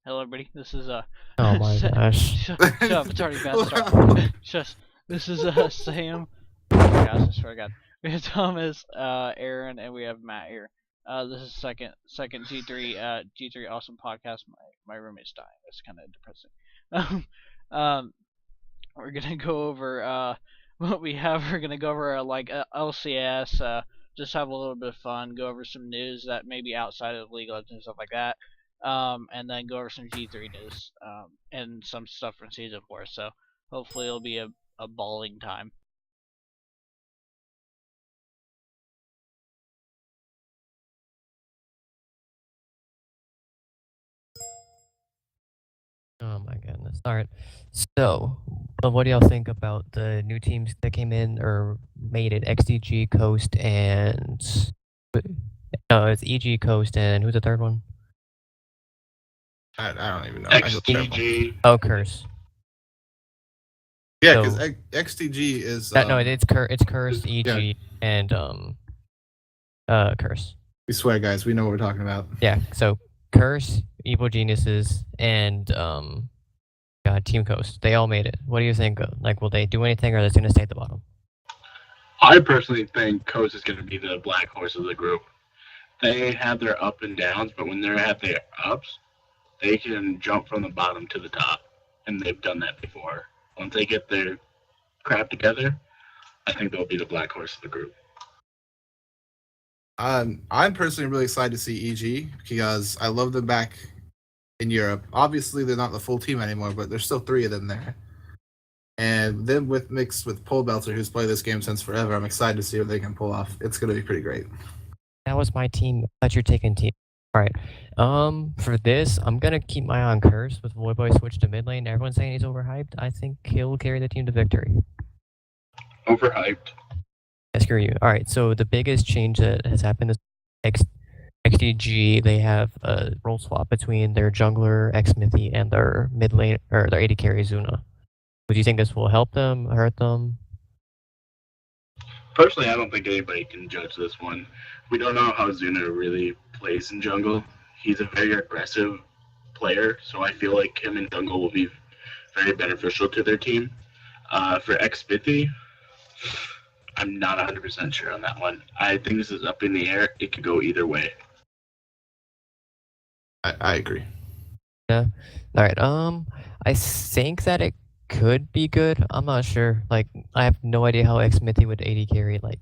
Hello, everybody. This is Oh my gosh. shut up. It's already about to start. Shush. This is Sam. Oh my gosh, I swear to God. We have Thomas, Aaron, and we have Matt here. This is second G3 awesome podcast. My roommate's dying. It's kind of depressing. Um, we're gonna go over what we have. We're gonna go over LCS. Just have a little bit of fun. Go over some news that may be outside of League of Legends and stuff like that. And then go over some G3 news. And some stuff from season 4. So hopefully it'll be a balling time. Oh my goodness. All right. So, what do y'all think about the new teams that came in or made it? XDG, Coast, and no, it's EG, Coast, and who's the third one? I don't even know. XDG. Oh, Curse. Yeah, because XDG is. No, it's Curse, EG, yeah. And Curse. We swear, guys, we know what we're talking about. Yeah. So Curse, Evil Geniuses, and Team Coast. They all made it. What do you think? Like, will they do anything, or are they going to stay at the bottom? I personally think Coast is going to be the black horse of the group. They have their up and downs, but when they're at their ups, they can jump from the bottom to the top, and they've done that before. Once they get their crap together, I think they'll be the black horse of the group. I'm personally really excited to see EG because I love them back in Europe. Obviously, they're not the full team anymore, but there's still 3 of them there. And then mixed with Pole Belter, who's played this game since forever, I'm excited to see what they can pull off. It's going to be pretty great. That was my team. I thought you're taking team. All right. For this, I'm gonna keep my eye on Curse with Voyboy switch to mid lane. Everyone's saying he's overhyped. I think he'll carry the team to victory. Overhyped. Yeah, screw you. All right. So the biggest change that has happened is XDG. They have a role swap between their jungler Xmithy and their mid lane or their AD carry Zuna. Would you think this will help them, hurt them? Personally, I don't think anybody can judge this one. We don't know how Zuna really plays in jungle. He's a very aggressive player, so I feel like him in jungle will be very beneficial to their team. For Xmithy, I'm not 100% sure on that one. I think this is up in the air. It could go either way. I agree. Yeah. All right. I think that it could be good. I'm not sure. Like, I have no idea how Xmithy would AD carry. Like,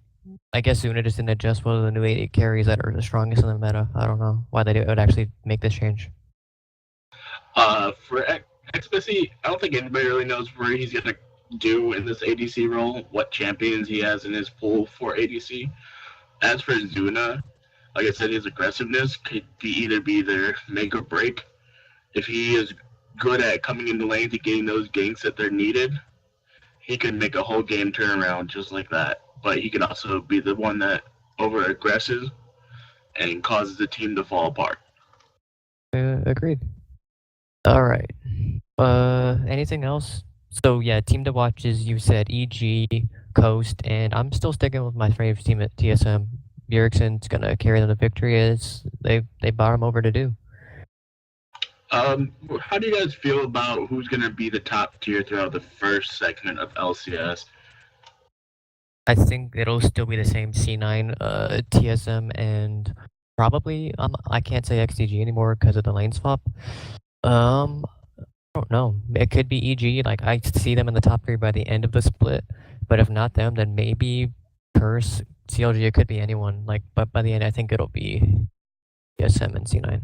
I guess Zuna just didn't adjust well to the new AD carries that are the strongest in the meta. I don't know why they would actually make this change. For Xmithy, I don't think anybody really knows where he's going to do in this ADC role, what champions he has in his pool for ADC. As for Zuna, like I said, his aggressiveness could either be their make or break. If he is good at coming into lanes and getting those ganks that they're needed, he can make a whole game turn around just like that. But he can also be the one that over-aggresses and causes the team to fall apart. Agreed. All right. Anything else? So yeah, team to watch is, you said, EG, Coast, and I'm still sticking with my favorite team at TSM. Bjergsen's gonna carry them to victory as they brought him over to do. How do you guys feel about who's going to be the top tier throughout the first segment of LCS? I think it'll still be the same C9, TSM, and probably, I can't say XDG anymore because of the lane swap. I don't know. It could be EG. Like, I see them in the top 3 by the end of the split, but if not them, then maybe Curse, CLG, it could be anyone. Like, but by the end, I think it'll be TSM and C9.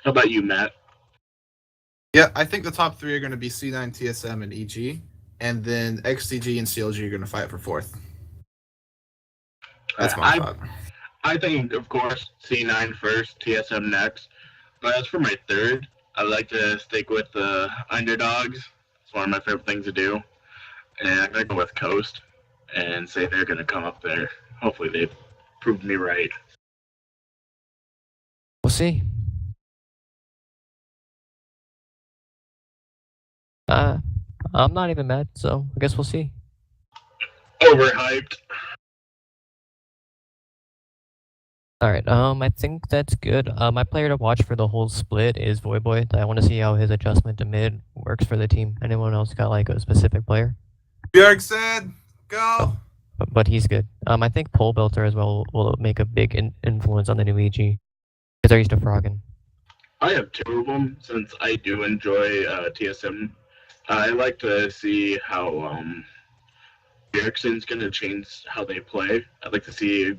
How about you, Matt? Yeah, I think the top 3 are going to be C9, TSM, and EG, and then XDG and CLG are going to fight for 4th. That's my thought. I think, of course, C9 first, TSM next. But as for my 3rd, I like to stick with the underdogs. It's one of my favorite things to do. And I'm going to go with Coast and say they're going to come up there. Hopefully they've proved me right. We'll see. I'm not even mad, so I guess we'll see. Overhyped. All right. I think that's good. My player to watch for the whole split is Voyboy. I want to see how his adjustment to mid works for the team. Anyone else got like a specific player? Bjergsen, go. But he's good. I think Pole Belter as well will make a big influence on the new EG because they're used to frogging. I have two of them since I do enjoy TSM. I like to see how Bjergsen's going to change how they play. I'd like to see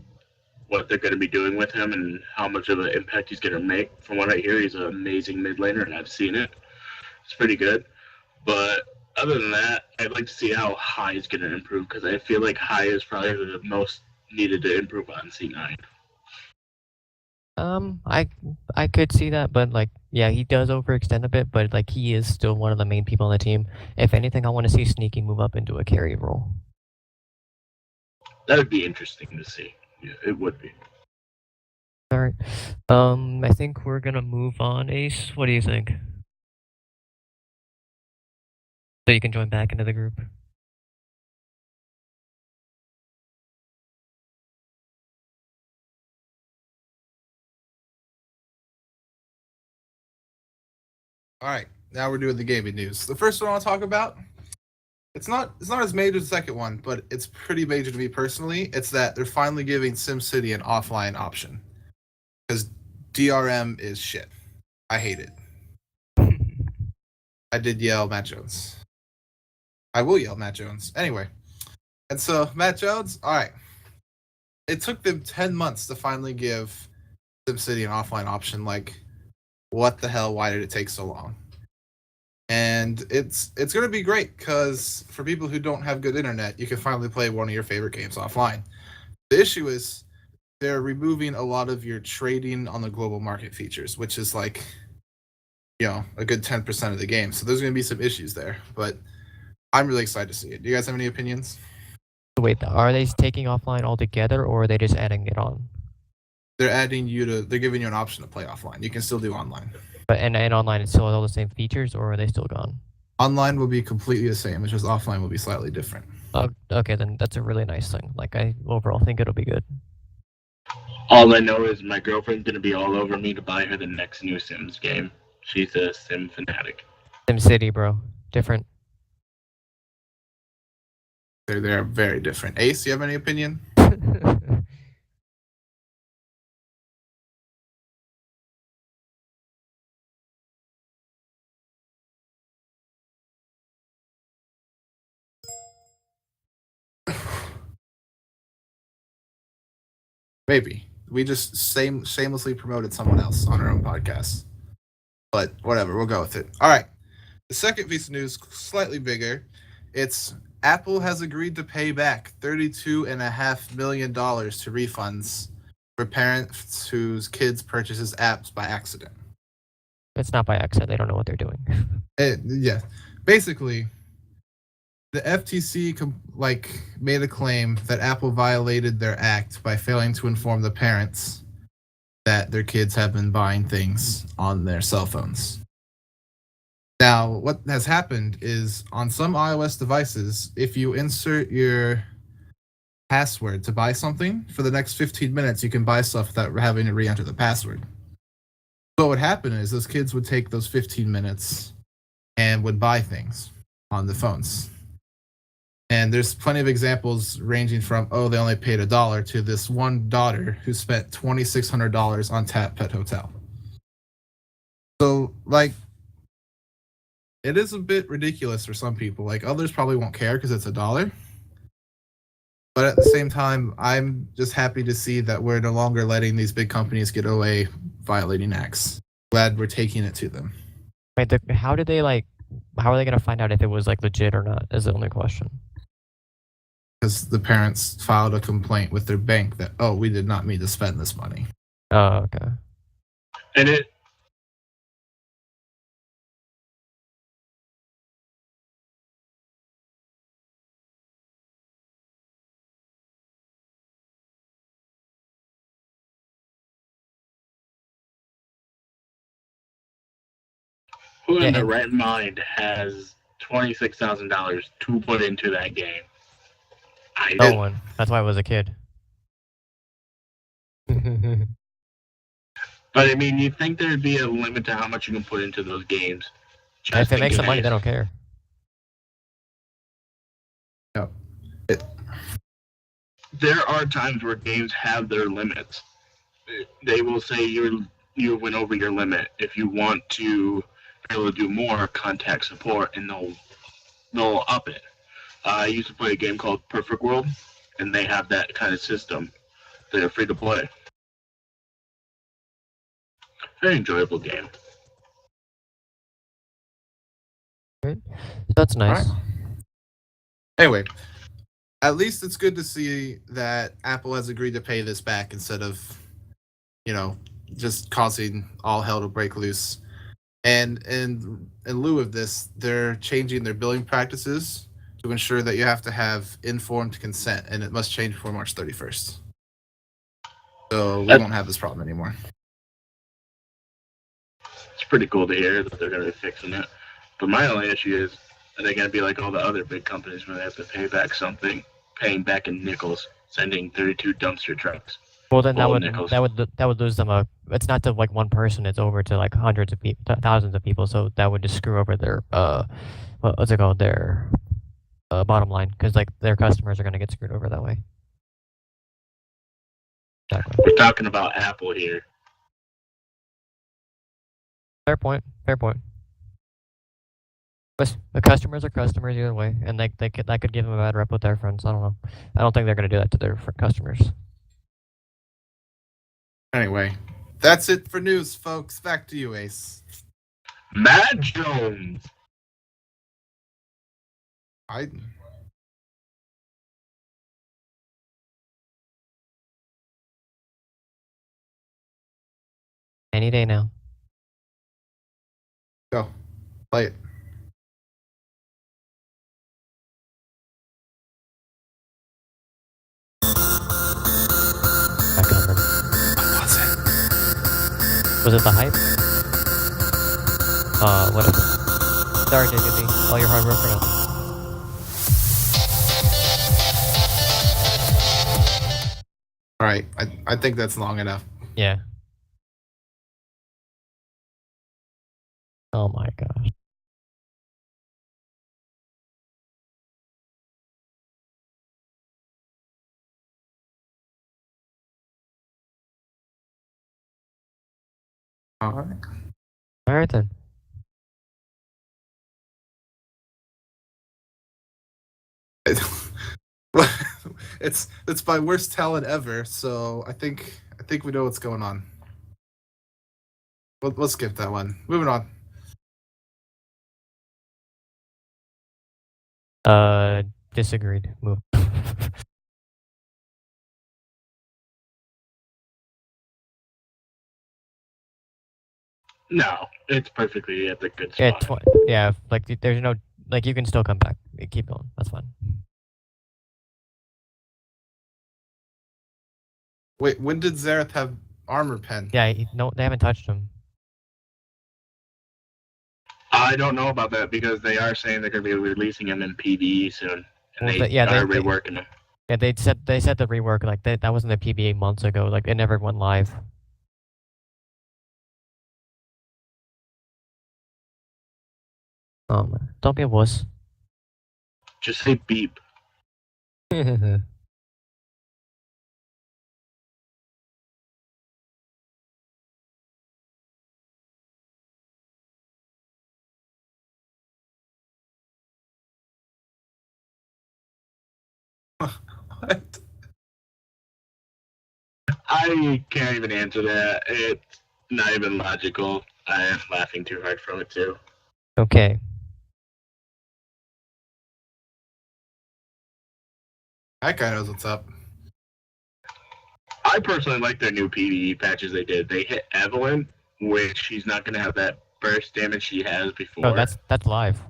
what they're going to be doing with him and how much of an impact he's going to make. From what I hear, he's an amazing mid laner, and I've seen it. It's pretty good. But other than that, I'd like to see how High is going to improve because I feel like High is probably the most needed to improve on C9. I could see that, but like, yeah, he does overextend a bit, but like, he is still one of the main people on the team. If anything, I want to see Sneaky move up into a carry role. That would be interesting to see. Yeah, it would be. All right. I think we're gonna move on. Ace, what do you think? So you can join back into the group. All right, now we're doing the gaming news. The first one I want to talk about, it's not as major as the second one, but it's pretty major to me personally. It's that they're finally giving SimCity an offline option because DRM is shit. I hate it. I did yell Matt Jones. I will yell Matt Jones anyway. And so Matt Jones, all right. It took them 10 months to finally give SimCity an offline option. Like, what the hell? Why did it take so long? And it's going to be great because for people who don't have good internet, you can finally play one of your favorite games offline. The issue is they're removing a lot of your trading on the global market features, which is like, you know, a good 10% of the game. So there's going to be some issues there, but I'm really excited to see it. Do you guys have any opinions? Wait, are they taking offline altogether, or are they just adding it on? They're giving you an option to play offline. You can still do online. But and online it still has all the same features, or are they still gone? Online will be completely the same. It's just offline will be slightly different. Okay, then that's a really nice thing. Like, I overall think it'll be good. All I know is my girlfriend's going to be all over me to buy her the next new Sims game. She's a Sim fanatic. SimCity, bro. Different. They're very different. Ace, you have any opinion? Maybe. We just shamelessly promoted someone else on our own podcast. But whatever, we'll go with it. All right. The second piece of news, slightly bigger. It's Apple has agreed to pay back $32.5 million to refunds for parents whose kids purchases apps by accident. It's not by accident. They don't know what they're doing. Yeah. Basically, the FTC made a claim that Apple violated their act by failing to inform the parents that their kids have been buying things on their cell phones. Now, what has happened is on some iOS devices, if you insert your password to buy something, for the next 15 minutes, you can buy stuff without having to re-enter the password. So what would happen is those kids would take those 15 minutes and would buy things on the phones. And there's plenty of examples ranging from, they only paid $1 to this one daughter who spent $2,600 on Tap Pet Hotel. So, like, it is a bit ridiculous for some people. Like, others probably won't care because it's $1. But at the same time, I'm just happy to see that we're no longer letting these big companies get away violating acts. Glad we're taking it to them. Wait, how are they gonna find out if it was like legit or not? Is the only question. Because the parents filed a complaint with their bank that, we did not mean to spend this money. Oh, okay. And it. Who in their right mind has $26,000 to put into that game? No one. That's why I was a kid. But I mean, you think there'd be a limit to how much you can put into those games? And if Just it in makes some money, they case. don't care. No. There are times where games have their limits. They will say you went over your limit. If you want to be able to do more, contact support, and they'll up it. I used to play a game called Perfect World, and they have that kind of system. They're free to play. Very enjoyable game. That's nice. Alright. Anyway, at least it's good to see that Apple has agreed to pay this back instead of, just causing all hell to break loose. And in lieu of this, they're changing their billing practices to ensure that you have to have informed consent, and it must change before March 31st. So we won't have this problem anymore. It's pretty cool to hear that they're going to be fixing it. But my only issue is, are they going to be like all the other big companies where they have to pay back something, paying back in nickels, sending 32 dumpster trucks? Well, then Full of nickels. that would lose them a. It's not to like one person; it's over to like hundreds of people, thousands of people. So that would just screw over their what's it called, their bottom line, because like their customers are gonna get screwed over that way. Exactly. We're talking about Apple here. Fair point. Fair point. But the customers are customers either way, and that could give them a bad rep with their friends. I don't know. I don't think they're gonna do that to their customers. Anyway, that's it for news, folks. Back to you, Ace. Matt Jones. Any day now. Go. Play it. I can't remember. What was it? Was it the hype? Whatever. Sorry, JJB. All your hard work for nothing. All right. I think that's long enough. Yeah. Oh my gosh. All right. All right then. It's my worst talent ever, so I think we know what's going on. We'll skip that one. Moving on. Disagreed. Move. No, it's perfectly at the good Yeah, spot. yeah. Like there's no like you can still come back. Keep going. That's fine. Wait, when did Xerath have armor pen? Yeah. No, they haven't touched him. I don't know about that because they are saying they're going to be releasing him in PvE soon, and Well, they yeah, are they- reworking him. Yeah, they said the rework like that wasn't the PBA months ago. Like it never went live. Don't be a wuss. Just say beep. What? I can't even answer that. It's not even logical. I am laughing too hard from it too. Okay. That guy knows what's up. I personally like their new PvE patches they did. They hit Evelyn, which she's not going to have that burst damage she has before. Oh, that's live.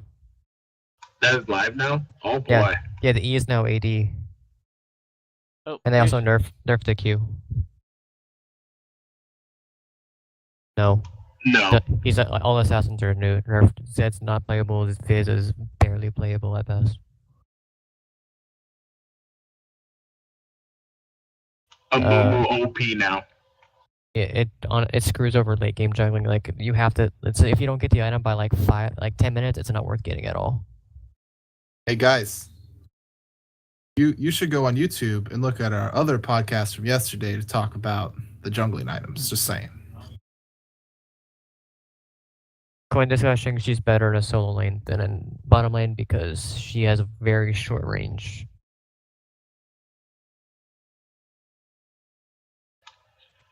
That is live now? Oh boy. Yeah. Yeah, the E is now AD, Oh, and they also nerfed the Q. No. No. He's all assassins are new. Nerfed. Zed's not playable. Fizz is barely playable at best. A Mumu OP now. it screws over late game jungling. Like you have to. Let's say if you don't get the item by like 10 minutes, it's not worth getting at all. Hey guys, you should go on YouTube and look at our other podcast from yesterday to talk about the jungling items. Just saying. Coin discussion, she's better in a solo lane than in bottom lane because she has a very short range.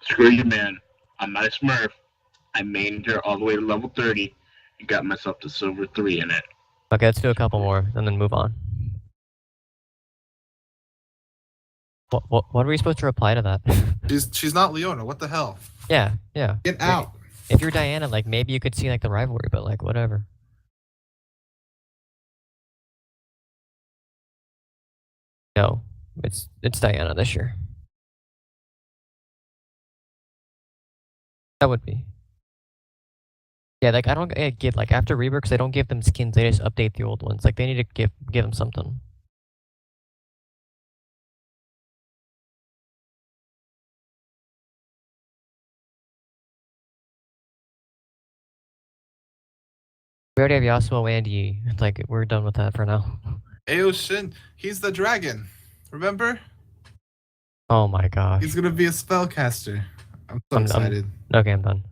Screw you, man. I'm not a smurf. I mained her all the way to level 30 and got myself to silver 3 in it. Okay, let's do a couple more and then move on. What are we supposed to reply to that? She's not Leona. What the hell? yeah. Get out. If you're Diana, like maybe you could see like the rivalry, but like whatever. No, it's Diana this year. That would be. Yeah, like I don't get like after reworks, they don't give them skins. They just update the old ones. Like they need to give them something. We already have Yasuo and Yi. Like we're done with that for now. Aoshin, he's the dragon. Remember? Oh my gosh. He's gonna be a spellcaster. I'm so excited. Okay, I'm done.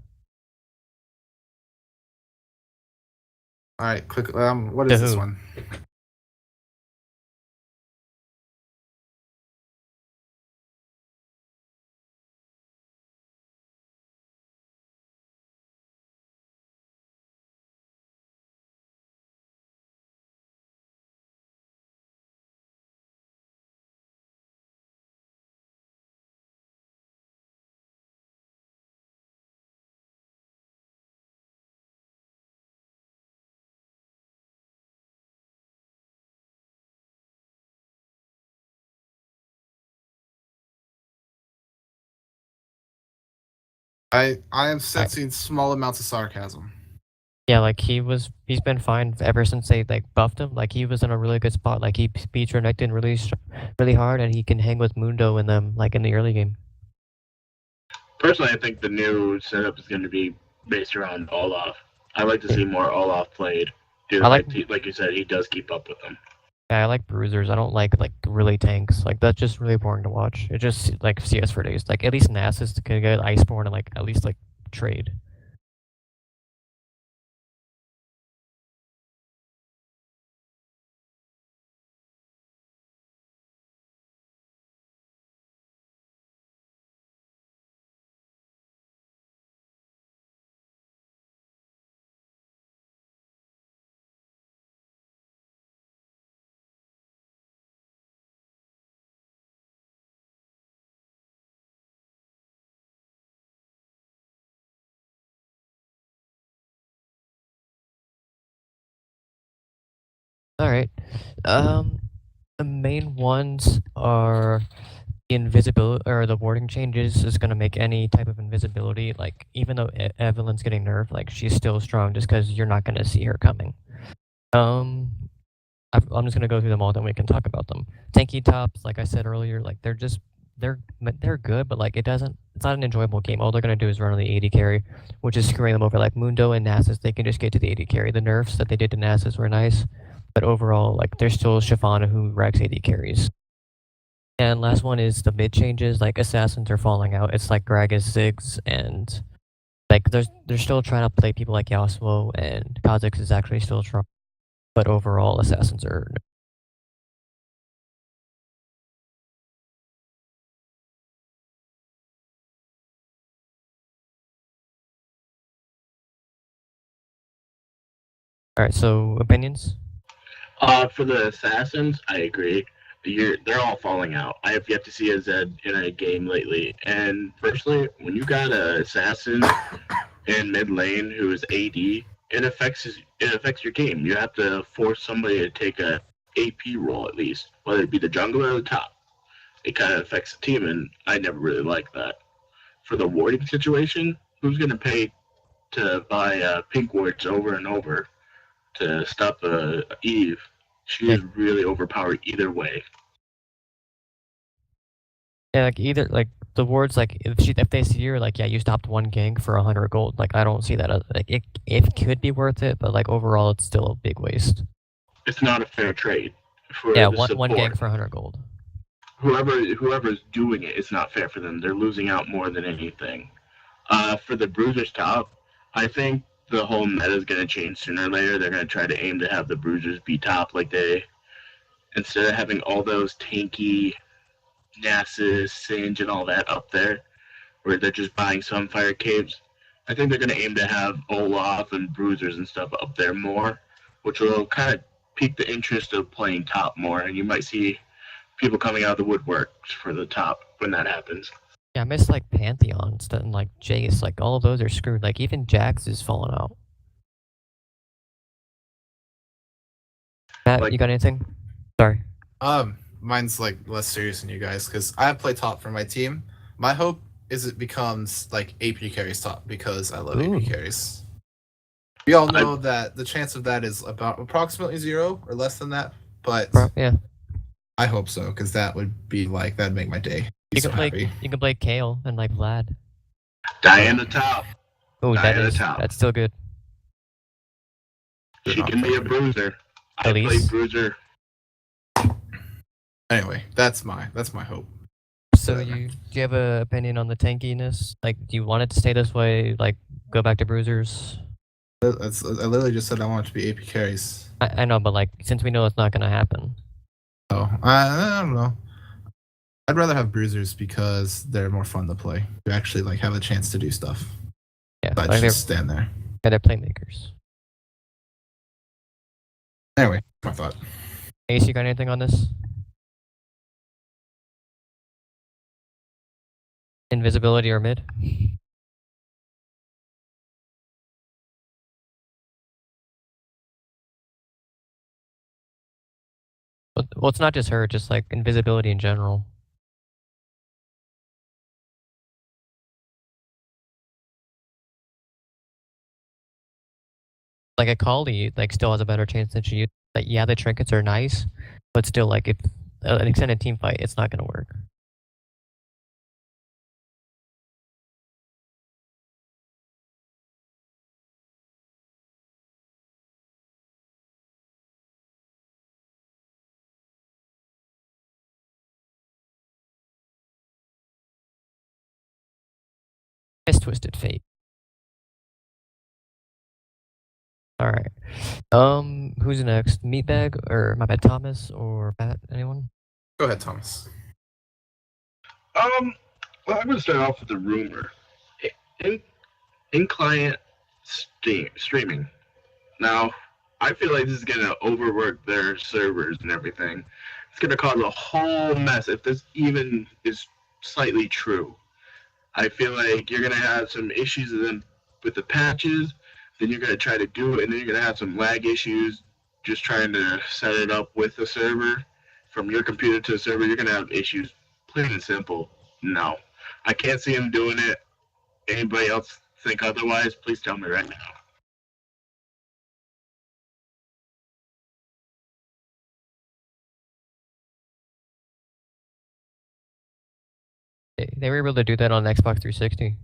All right, quick. What is this one? I am sensing small amounts of sarcasm. Yeah, like he's been fine ever since they like buffed him. Like he was in a really good spot. Like he beat Renekton really hard, and he can hang with Mundo in them like in the early game. Personally, I think the new setup is going to be based around Olaf. I like to see more Olaf played. Dude, like you said, he does keep up with them. Yeah, I like bruisers. I don't like really tanks. Like that's just really boring to watch. It just like CS for days. Like at least Nasus can get Iceborne and like at least like trade. All right. The main ones are the invisibility or the warding changes is gonna make any type of invisibility. Like even though Evelyn's getting nerfed, like she's still strong just because you're not gonna see her coming. I'm just gonna go through them all, then we can talk about them. Tanky tops, like I said earlier, like they're good, but like it's not an enjoyable game. All they're gonna do is run on the AD carry, which is screwing them over. Like Mundo and Nasus, they can just get to the AD carry. The nerfs that they did to Nasus were nice, but overall, like there's still Shyvana who racks AD carries. And last one is the mid changes. Like assassins are falling out. It's like Gragas, Ziggs, and like they're still trying to play people like Yasuo, and Kha'Zix is actually still strong. But overall, assassins are. All right, so opinions. For the assassins, I agree. They're all falling out. I have yet to see a Zed in a game lately. And personally, when you got an assassin in mid lane who is AD, it affects your game. You have to force somebody to take a AP role at least, whether it be the jungler or the top. It kind of affects the team, and I never really liked that. For the warding situation, who's going to pay to buy pink wards over and over to stop Eve? She is really overpowered either way. Yeah, like either like the wards, like if they see you're like, yeah, you stopped one gank for 100 gold, like I don't see that as like it could be worth it, but like overall it's still a big waste. It's not a fair trade for Yeah, the one support. gank for 100 gold. Whoever's doing it, it's not fair for them. They're losing out more than anything. For the bruisers top, I think the whole meta is going to change sooner or later. They're going to try to aim to have the bruisers be top, like they, instead of having all those tanky Nasus, Singe, and all that up there, where they're just buying Sunfire Caves. I think they're going to aim to have Olaf and bruisers and stuff up there more, which will kind of pique the interest of playing top more, and you might see people coming out of the woodwork for the top when that happens. Yeah, I miss like Pantheon stuff and like Jace, like all of those are screwed. Like even Jax is falling out. Matt, Like- you got anything? Sorry. Mine's like less serious than you guys because I play top for my team. My hope is it becomes like AP carries top because I love Ooh. AP carries. We all know that the chance of that is about approximately 0 or less than that, but Yeah. I hope so because that would be like that'd make my day. Be so happy. You can play Kale and like Vlad. Diana top. Oh, Diana top. that's still good. She can be a bruiser. I play Elise? bruiser. Anyway, that's my hope. So Whatever. do you have an opinion on the tankiness? Like, do you want it to stay this way? Like, go back to bruisers? I literally just said I want it to be AP carries. I know, but like, since we know it's not gonna happen. Oh, I don't know. I'd rather have bruisers because they're more fun to play. You actually like have a chance to do stuff. Yeah, But like just stand there. they're playmakers. Anyway, my thought. Ace, you got anything on this? Invisibility or mid? Well, it's not just her, just like invisibility in general. Like Akali, like still has a better chance than she. Like, yeah, the trinkets are nice, but still, like if an extended team fight, it's not gonna work. It's Twisted Fate. Alright. Who's next? Meatbag or my bad, Thomas or Matt? Anyone? Go ahead, Thomas. Well, I'm going to start off with a rumor. In client streaming. Now, I feel like this is going to overwork their servers and everything. It's going to cause a whole mess if this even is slightly true. I feel like you're going to have some issues with the patches, then you're going to try to do it, and then you're going to have some lag issues just trying to set it up with the server. From your computer to the server, you're going to have issues. Plain and simple. No. I can't see him doing it. Anybody else think otherwise? Please tell me right now. They were able to do that on Xbox 360.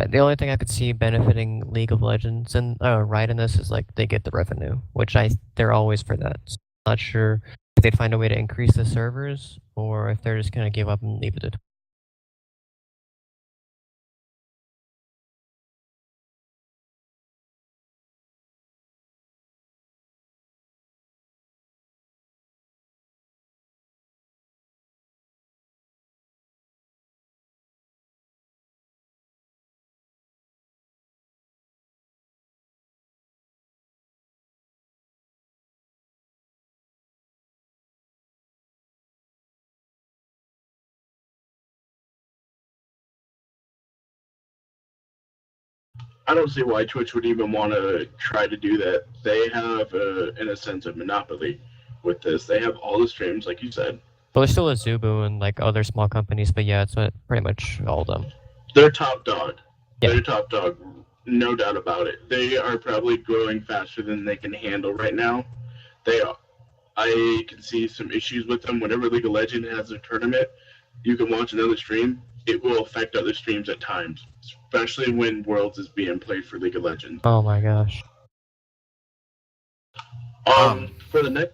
The only thing I could see benefiting League of Legends and Riot in this is like they get the revenue, which they're always for that. So I'm not sure if they'd find a way to increase the servers or if they're just gonna give up and leave it at I don't see why Twitch would even want to try to do that. They have, in a sense, a monopoly with this. They have all the streams, like you said. Well, there's still a Zubu and like other small companies, but yeah, it's pretty much all of them. They're top dog. Yeah. They're top dog, no doubt about it. They are probably growing faster than they can handle right now. They are. I can see some issues with them. Whenever League of Legends has a tournament, you can watch another stream. It will affect other streams at times, especially when Worlds is being played for League of Legends. Oh my gosh. For the next,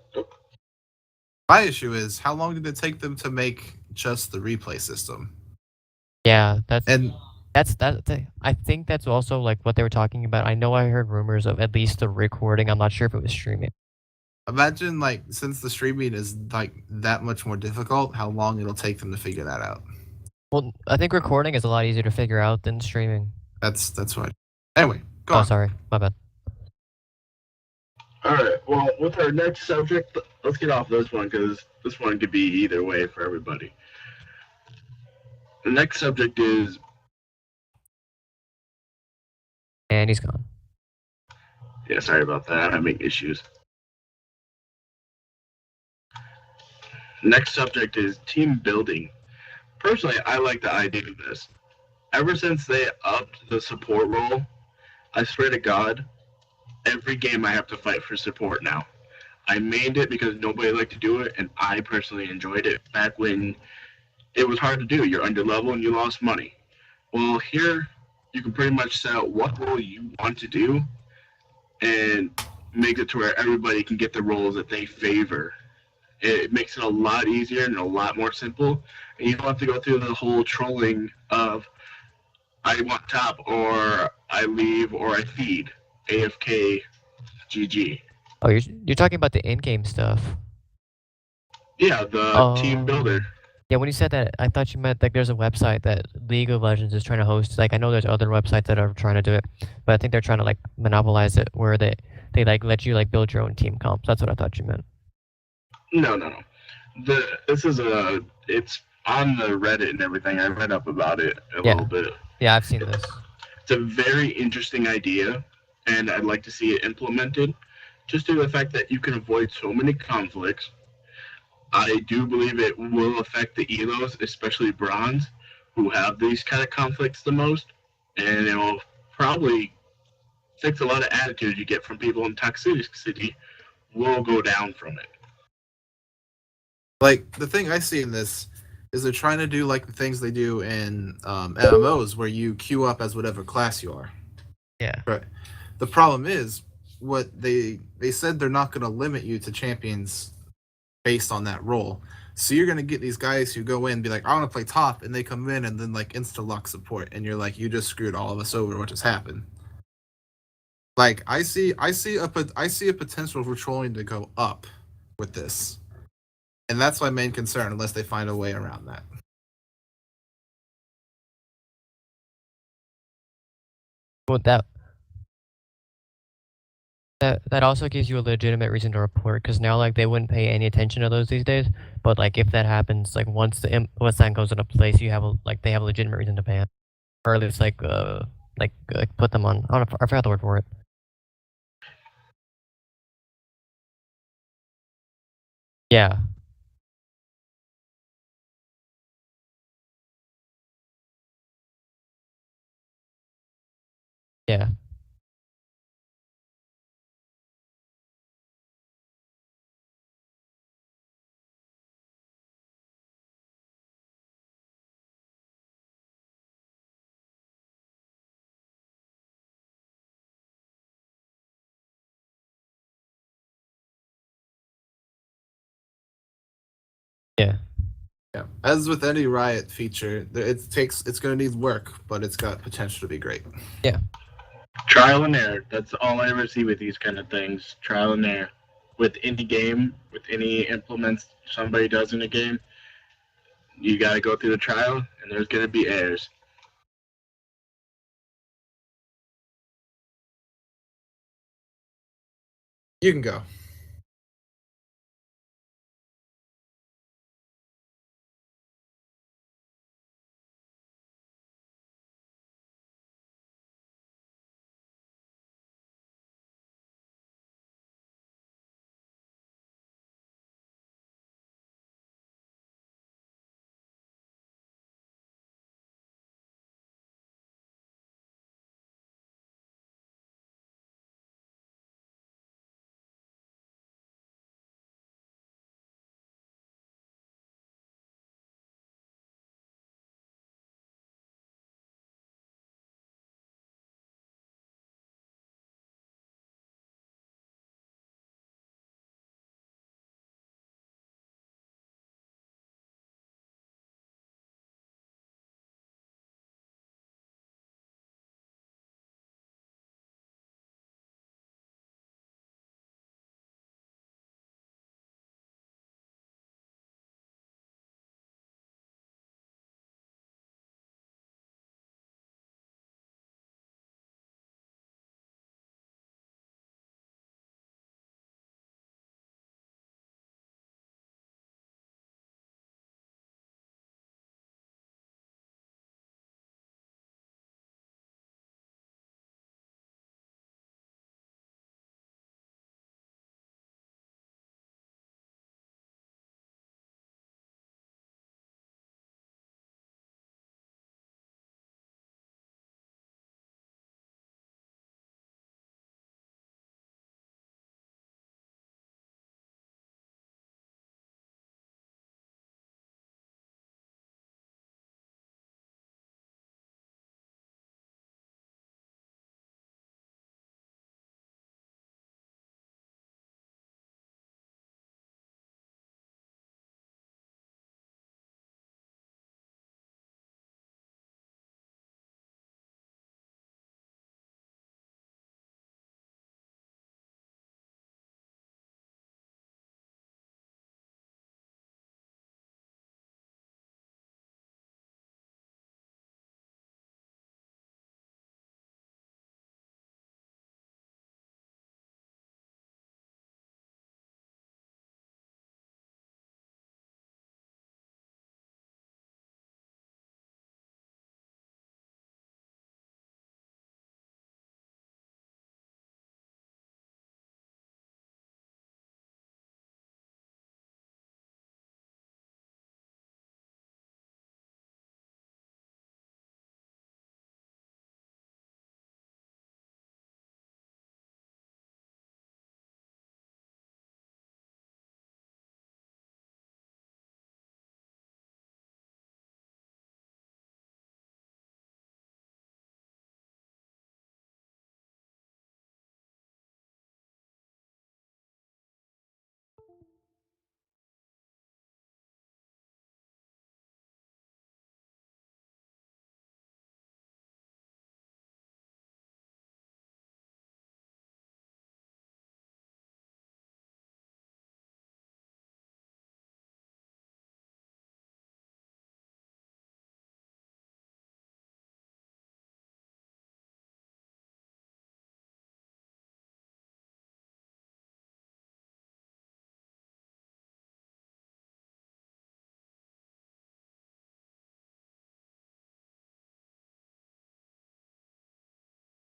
My issue is, how long did it take them to make just the replay system? Yeah, that's I think that's also like what they were talking about. I know I heard rumors of at least the recording. I'm not sure if it was streaming. Imagine, like, since the streaming is like that much more difficult, how long it'll take them to figure that out. Well, I think recording is a lot easier to figure out than streaming. That's what. Anyway, go Oh, on. sorry, my bad. all right. Well, with our next subject, let's get off this one because this one could be either way for everybody. The next subject is And he's gone. yeah. Sorry about that. I'm having issues. Next subject is team building. Personally, I like the idea of this. Ever since they upped the support role, I swear to God, every game I have to fight for support now. I mained it because nobody liked to do it, and I personally enjoyed it back when it was hard to do. You're under level and you lost money. Well, here you can pretty much set out what role you want to do and make it to where everybody can get the roles that they favor. It makes it a lot easier and a lot more simple. And you don't have to go through the whole trolling of I want top or I leave or I feed. AFK GG. Oh, you're talking about the in-game stuff. Yeah, the team Oh. builder. Yeah, when you said that, I thought you meant like there's a website that League of Legends is trying to host. Like I know there's other websites that are trying to do it, but I think they're trying to like monopolize it where they like let you like build your own team comps. That's what I thought you meant. No. It's on the Reddit and everything. I read up about it a little bit. Yeah, I've seen this. It's a very interesting idea, and I'd like to see it implemented. Just due to the fact that you can avoid so many conflicts. I do believe it will affect the ELOs, especially Bronze, who have these kind of conflicts the most, and it will probably fix a lot of attitude you get from people in toxicity will go down from it. Like, the thing I see in this is they're trying to do like the things they do in MMOs, where you queue up as whatever class you are. Yeah. Right. The problem is, what they said they're not going to limit you to champions based on that role. So you're going to get these guys who go in and be like, I want to play top, and they come in and then like insta-lock support, and you're like, you just screwed all of us over. What just happened? Like, I see a potential for trolling to go up with this. And that's my main concern, unless they find a way around that. Well, that also gives you a legitimate reason to report, because now like they wouldn't pay any attention to those these days. But like if that happens, like once that goes into place, you have they have a legitimate reason to ban, or at least put them on. I forgot the word for it. Yeah. Yeah. Yeah. Yeah. As with any Riot feature, it's going to need work, but it's got potential to be great. Yeah. Trial and error. That's all I ever see with these kind of things. Trial and error. With any game, with any implements somebody does in a game, you got to go through the trial, and there's going to be errors. You can go.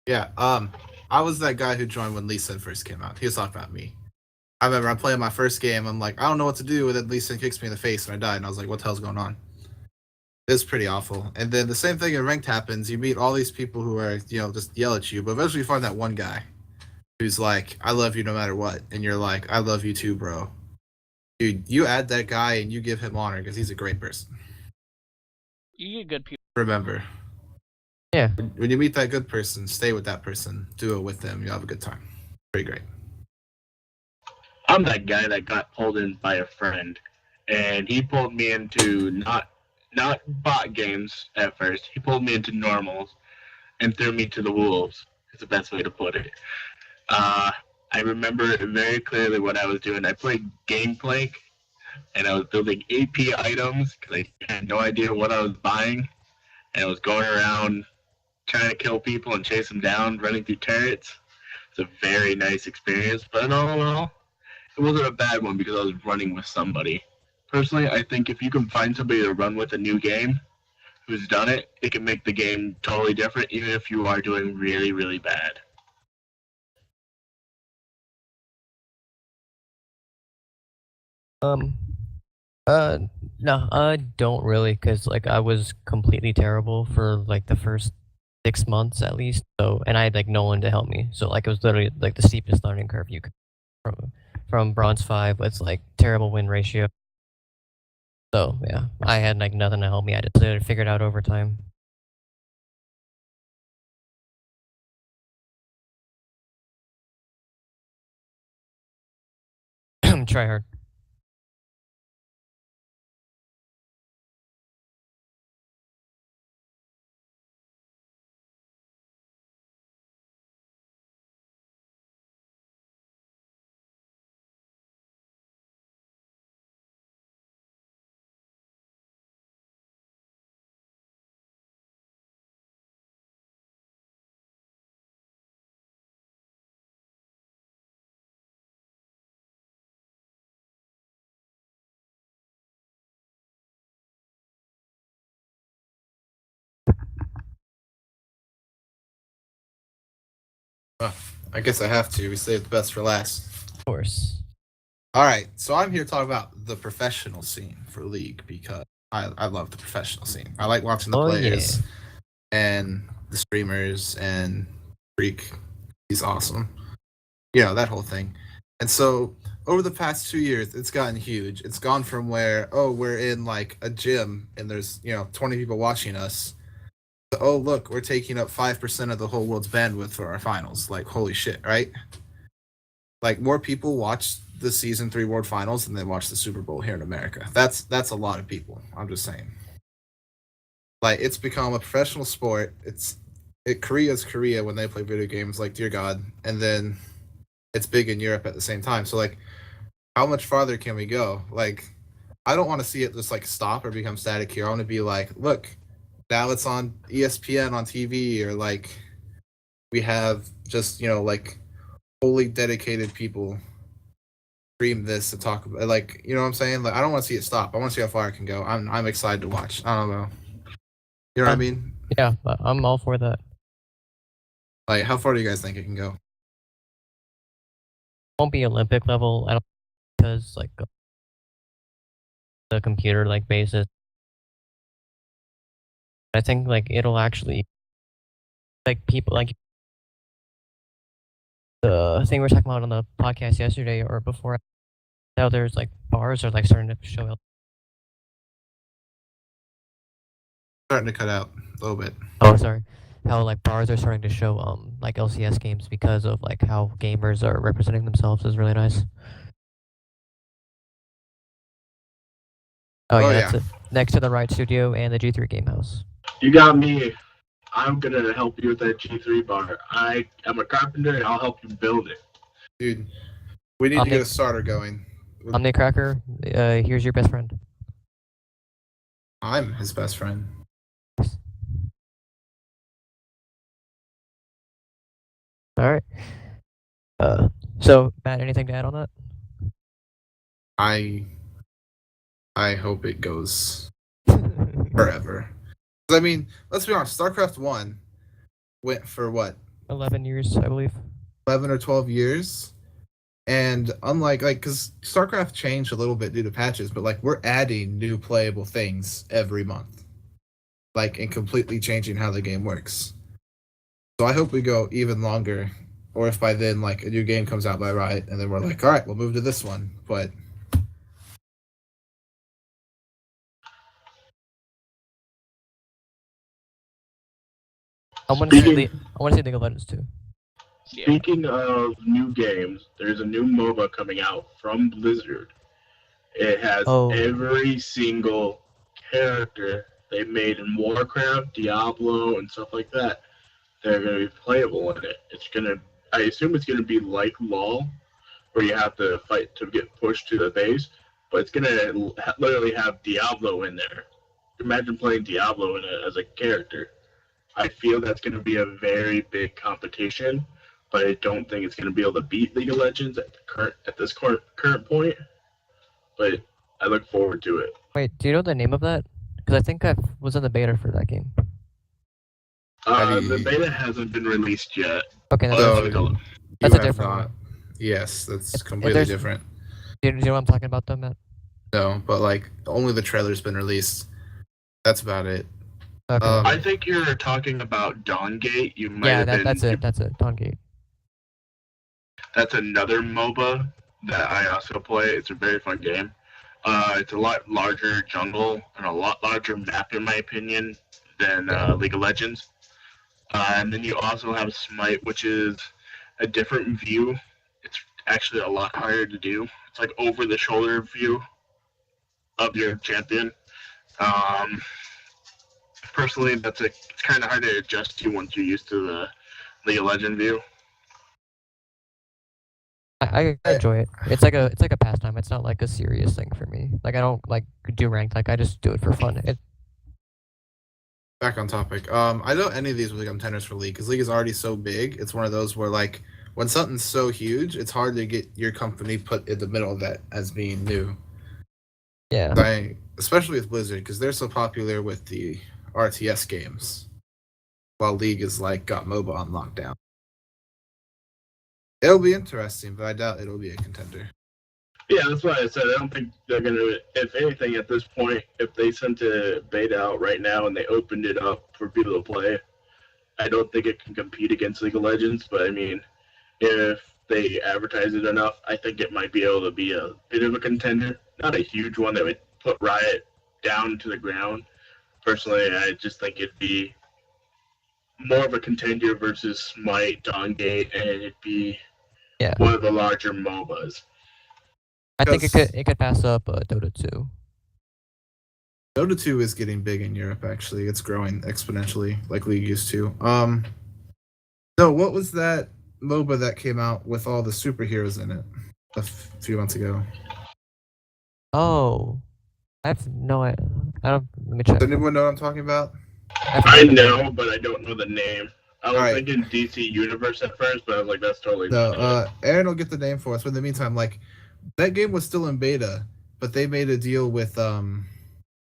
Yeah, I was that guy who joined when Lee Sin first came out. He was talking about me. I remember I'm playing my first game. I'm like, I don't know what to do, and then Lee Sin kicks me in the face, and I died. And I was like, what the hell's going on? It's pretty awful. And then the same thing in ranked happens. You meet all these people who are, just yell at you, but eventually you find that one guy who's like, I love you no matter what, and you're like, I love you too, bro. Dude, you add that guy and you give him honor because he's a great person. You get good people. Remember, Yeah. when you meet that good person, stay with that person, do it with them. You'll have a good time. Pretty great. I'm that guy that got pulled in by a friend, and he pulled me into not bot games at first. He pulled me into normals and threw me to the wolves. Is the best way to put it. I remember very clearly what I was doing. I played Gameplay, and I was building AP items because I had no idea what I was buying, and I was going around trying to kill people and chase them down, running through turrets. It's a very nice experience, but all in all, it wasn't a bad one because I was running with somebody. Personally, I think if you can find somebody to run with a new game who's done it, it can make the game totally different, even if you are doing really, really bad. No, I don't really, cause like I was completely terrible for like the first 6 months at least. So, and I had like no one to help me. So like it was literally like the steepest learning curve you could from bronze 5. It's like terrible win ratio. So yeah, I had like nothing to help me. I just literally figured out over time. Try hard. I guess I have to. We saved the best for last. Of course. All right, so I'm here to talk about the professional scene for League because I love the professional scene. I like watching the players and the streamers and Freak. He's awesome. That whole thing. And so over the past 2 years, it's gotten huge. It's gone from where, we're in like a gym and there's, 20 people watching us. To, look, we're taking up 5% of the whole world's bandwidth for our finals. Like, holy shit, right? Like, more people watch the season 3 World Finals than they watch the Super Bowl here in America. That's a lot of people. I'm just saying. Like, it's become a professional sport. Korea's Korea when they play video games, like, dear God. And then it's big in Europe at the same time. So, like, how much farther can we go? Like, I don't want to see it just, like, stop or become static here. I want to be like, look, now it's on ESPN on TV, or, like, we have just, like, fully dedicated people stream this to talk about, like, you know what I'm saying? Like, I don't want to see it stop. I want to see how far it can go. I'm excited to watch. I don't know. You know what I mean? Yeah, I'm all for that. Like, how far do you guys think it can go? Won't be Olympic level, I don't, because like the computer like basis. I think like it'll actually like people like the thing we were talking about on the podcast yesterday or before. Now there's like bars are like starting to show up. Starting to cut out a little bit. Oh, sorry. How like bars are starting to show like LCS games because of like how gamers are representing themselves is really nice. Oh yeah, yeah. that's it. Next to the Riot Studio and the G3 Game House. You got me. I'm gonna help you with that G3 bar. I am a carpenter and I'll help you build it. Dude, we need to get a starter going. Omnicracker, here's your best friend. I'm his best friend. All right. So Matt, anything to add on that? I hope it goes forever. I mean, let's be honest. StarCraft 1 went for what? 11 years, I believe. 11 or 12 years. And unlike because StarCraft changed a little bit due to patches, but like we're adding new playable things every month, like and completely changing how the game works. So I hope we go even longer, or if by then like a new game comes out by Riot, and then we're like, all right, we'll move to this one. But I want to see Speaking, League of Legends too. Yeah. speaking of new games, there's a new MOBA coming out from Blizzard. It has Oh. every single character they made in Warcraft, Diablo, and stuff like that. They're going to be playable in it. I assume it's going to be like LoL, where you have to fight to get pushed to the base, but it's going to literally have Diablo in there. Imagine playing Diablo in it as a character. I feel that's going to be a very big competition, but I don't think it's going to be able to beat League of Legends at this current point. But I look forward to it. Wait, do you know the name of that? Because I think I was in the beta for that game. The beta hasn't been released yet. Okay, So, Let me go. That's a have different not. one. Yes, that's If completely there's- different. Do you know what I'm talking about, though, Matt? No, but like only the trailer's been released. That's about it. Okay. I think you're talking about Dawngate. You might Yeah, have been. that's it. That's it. Dawngate. That's another MOBA that I also play. It's a very fun game. It's a lot larger jungle and a lot larger map, in my opinion, than Yeah. League of Legends. And then you also have Smite, which is a different view. It's actually a lot harder to do. It's like over the shoulder view of your champion. Um, Personally, it's kind of hard to adjust to once you're used to the League of Legends view. I enjoy it. It's like a pastime. It's not like a serious thing for me. Like I don't like do ranked. Like I just do it for fun. Back on topic. I don't any of these will become contenders for League because League is already so big. It's one of those where like when something's so huge, it's hard to get your company put in the middle of that as being new. Yeah. Especially with Blizzard because they're so popular with the RTS games, while League is like got MOBA on lockdown. It'll be interesting, but I doubt it'll be a contender. Yeah, that's why I said I don't think they're gonna. If anything, at this point, if they sent a beta out right now and they opened it up for people to play, I don't think it can compete against League of Legends. But I mean, if they advertise it enough, I think it might be able to be a bit of a contender. Not a huge one that would put Riot down to the ground. Personally, I just think it'd be more of a contender versus Smite, Dawngate, and it'd be Yeah. one of the larger MOBAs. I think Because- it could pass up Dota 2. Dota 2 is getting big in Europe. Actually, it's growing exponentially, like League used to. No, what was that MOBA that came out with all the superheroes in it a few months ago? Oh, I have no. I don't. Let me check. Does anyone know what I'm talking about? I know, but I don't know the name. I was Alright. thinking DC Universe at first, but I was like, that's totally No, not it. Aaron will get the name for us. But in the meantime, like that game was still in beta, but they made a deal with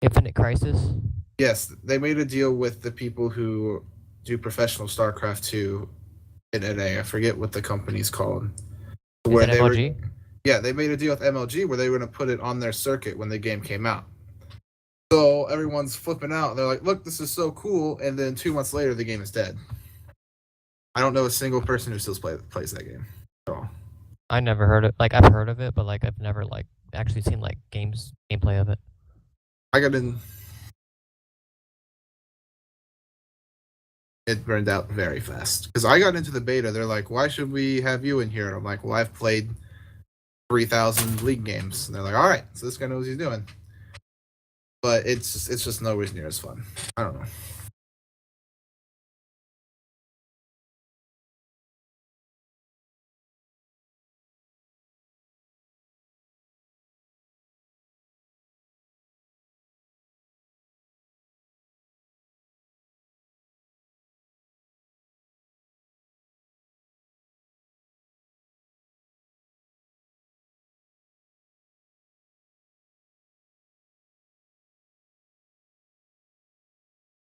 Infinite Crisis. yes, they made a deal with the people who do professional StarCraft 2 in NA. I forget what the company's called. Is it they MLG? Yeah, they made a deal with MLG where they were going to put it on their circuit when the game came out. So everyone's flipping out. They're like, "Look, this is so cool!" And then 2 months later, the game is dead. I don't know a single person who still plays that game at all. I never heard it. Like I've heard of it, but like I've never like actually seen like gameplay of it. I got in. It burned out very fast because I got into the beta. They're like, "Why should we have you in here?" And I'm like, "Well, I've played 3,000 League games." And they're like, "All right, so this guy knows what he's doing." But it's just nowhere near as fun. I don't know.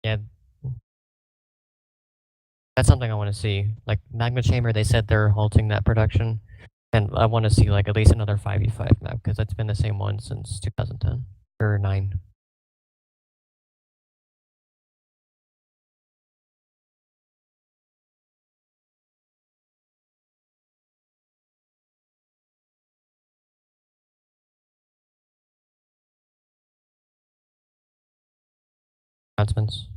Yeah. That's something I want to see. Like Magma Chamber, they said they're halting that production, and I want to see like at least another 5v5 map because that's been the same one since 2010 or 9. Announcements.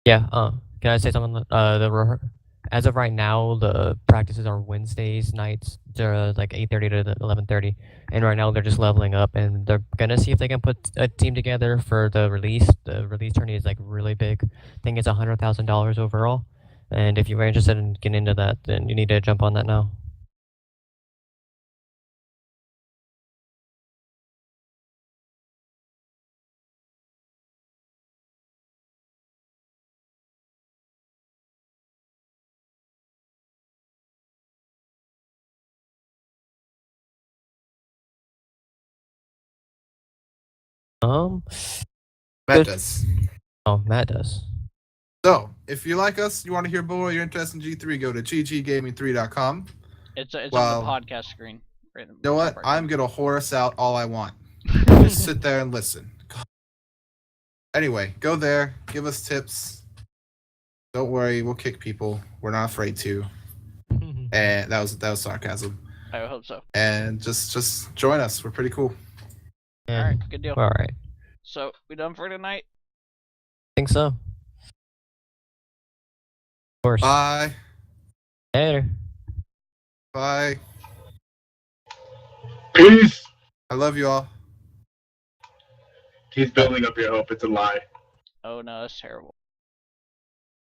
Yeah. Can I say something? As of right now, the practices are Wednesdays nights. They're like 8:30 to 11:30, and right now they're just leveling up, and they're gonna see if they can put a team together for the release. The release tourney is like really big. I think it's $100,000 overall, and if you're interested in getting into that, then you need to jump on that now. Um. Matt Good. does. Oh, Matt does. So, if you like us, you want to hear more, you're interested in G3, go to gggaming3.com. It's on Well, the podcast screen. Right in the You know what? top right I'm corner. going to whore us out all I want. Just sit there and listen. Anyway, go there, give us tips. Don't worry, we'll kick people. We're not afraid to. And that was sarcasm. I hope so. And just join us. We're pretty cool. Yeah. Alright, good deal. All right. So, we done for tonight? Think so. Of course. Bye. Later. Bye. Peace. I love you all. He's building up your hope. It's a lie. Oh no, that's terrible.